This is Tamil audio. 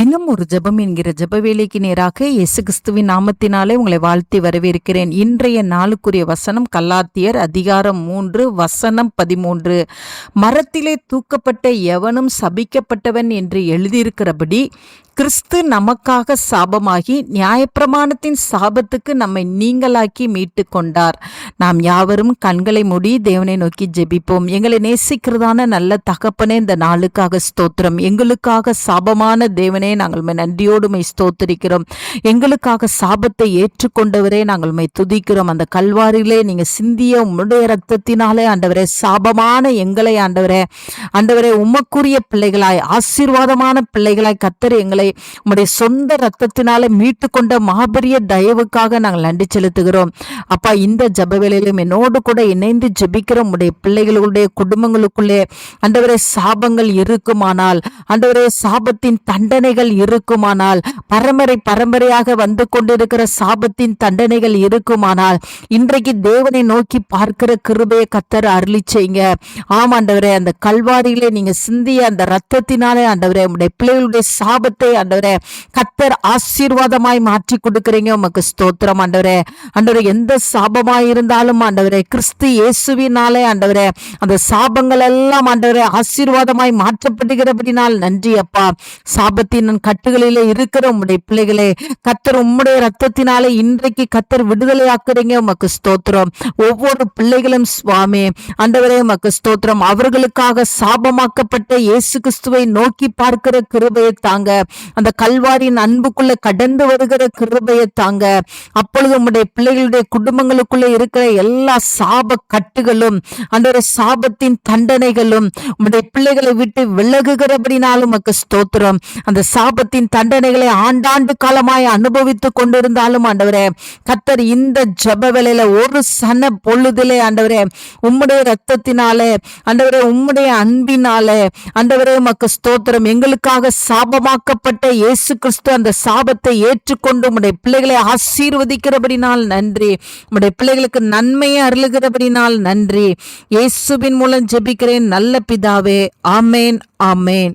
தினம் ஒரு ஜெபம் என்கிற ஜெப வேலைக்கு நேராக இயேசு கிறிஸ்துவின் நாமத்தினாலே உங்களை வாழ்த்தி வரவேற்கிறேன். இன்றைய நாளுக்குரிய வசனம் கலாத்தியர் அதிகாரம் 3 வசனம் 13. மரத்திலே தூக்கப்பட்ட எவனும் சபிக்கப்பட்டவன் என்று எழுதியிருக்கிறபடி கிறிஸ்து நமக்காக சாபமாகி நியாயப்பிரமாணத்தின் சாபத்துக்கு நம்மை நீங்களாக்கி மீட்டு கொண்டார். நாம் யாவரும் கண்களை மூடி தேவனை நோக்கி ஜெபிப்போம். எங்களை நேசிக்கிறதான நல்ல தகப்பனே, இந்த நாளுக்காக ஸ்தோத்திரம். எங்களுக்காக சாபமான தேவனே, நாங்கள் நன்றியோடு மை ஸ்தோத்திரிக்கிறோம். எங்களுக்காக சாபத்தை ஏற்றுக்கொண்டவரே, நாங்கள் மை துதிக்கிறோம். அந்த கல்வாரியிலே நீங்க சிந்திய உம்முடைய ரத்தத்தினாலே ஆண்டவரே, சாபமான எங்களை ஆண்டவரே உமக்குரிய பிள்ளைகளாய், ஆசீர்வாதமான பிள்ளைகளாய் கர்த்தர் எங்களை உம்முடைய சொந்த ரத்தத்தினால மீட்டு கொண்ட மாபெரிய தயவுக்காக நாங்கள் நன்றி செலுத்துகிறோம். அப்பா, இந்த ஜெப வேளையிலும் என்னோடு கூட இணைந்து ஜெபிக்கிற உம்முடைய பிள்ளைகளுடைய குடும்பங்களுக்குள்ளே ஆண்டவரே சாபங்கள் இருக்குமானால், ஆண்டவரே சாபத்தின் தண்டனைகள் இருக்குமானால், பரம்பரையாக வந்து கொண்டிருக்கிற சாபத்தின் தண்டனைகள் இருக்குமானால், இன்றைக்கு தேவனை நோக்கி பார்க்கிற கிருபையை கர்த்தர் அருளி செய்யுங்க. ஆமாண்டவரே, அந்த கல்வாரியிலே நீங்க சிந்திய அந்த ரத்தத்தினாலே ஆண்டவரே உம்முடைய பிள்ளைகளுடைய சாபத்தை ஆண்டவரே கர்த்தர் ஆசீர்வாதமாய் மாற்றி கொடுக்கிறீங்க. உமக்கு ஸ்தோத்திரம் ஆண்டவரே. எந்த சாபமாய் இருந்தாலும் ஆண்டவரே கிறிஸ்து இயேசுவினாலே ஆண்டவரே அந்த சாபங்கள் எல்லாம் ஆண்டவரே ஆசீர்வாதமாய் மாற்றப்படுகிறபடினால் நன்றி அப்பா. சாபத்தின் கட்டுகளிலே இருக்கிற உம்முடைய பிள்ளைகளே கர்த்தர் உம்முடைய ரத்தத்தினாலே இன்றைக்கு கர்த்தர் விடுதலையாக்குறீங்க. உமக்கு ஸ்தோத்திரம். ஒவ்வொரு பிள்ளைகளும் சுவாமி ஆண்டவரே உமக்கு ஸ்தோத்திரம். அவர்களுக்காக சாபமாக்கப்பட்ட இயேசு கிறிஸ்துவை நோக்கி பார்க்கிற கிருபையை தாங்க. அந்த கல்வாரியின் அன்புக்குள்ள கடந்து வருகிற கிருபையை தாங்க. அப்பொழுது உம்முடைய பிள்ளைகளுடைய குடும்பங்களுக்குள்ள இருக்கிற எல்லா சாப கட்டுகளும் ஆண்டவரே சாபத்தின் தண்டனைகளும் உம்முடைய பிள்ளைகளை விட்டு விலகுகிறபடினாலும் உமக்கு ஸ்தோத்திரம். அந்த சாபத்தின் தண்டனைகளை ஆண்டாண்டு காலமாய் அனுபவித்துக் கொண்டிருந்தாலும் ஆண்டவரே கர்த்தர் இந்த ஜெப வேளையில ஒரு சன பொழுதிலே ஆண்டவரே உம்முடைய ரத்தத்தினாலே ஆண்டவரே உம்முடைய அன்பினாலே ஆண்டவரே உமக்கு ஸ்தோத்திரம். எங்களுக்காக சாபமாக்கப்பட்ட இயேசு கிறிஸ்து அந்த சாபத்தை ஏற்றுக்கொண்டு உம்முடைய பிள்ளைகளை ஆசீர்வதிக்கிறபடினால் நன்றி. உம்முடைய பிள்ளைகளுக்கு நன்மையை அருளுகிறபடினால் நன்றி. இயேசுவின் மூலம் ஜெபிக்கிறேன் நல்ல பிதாவே. ஆமேன், ஆமேன்.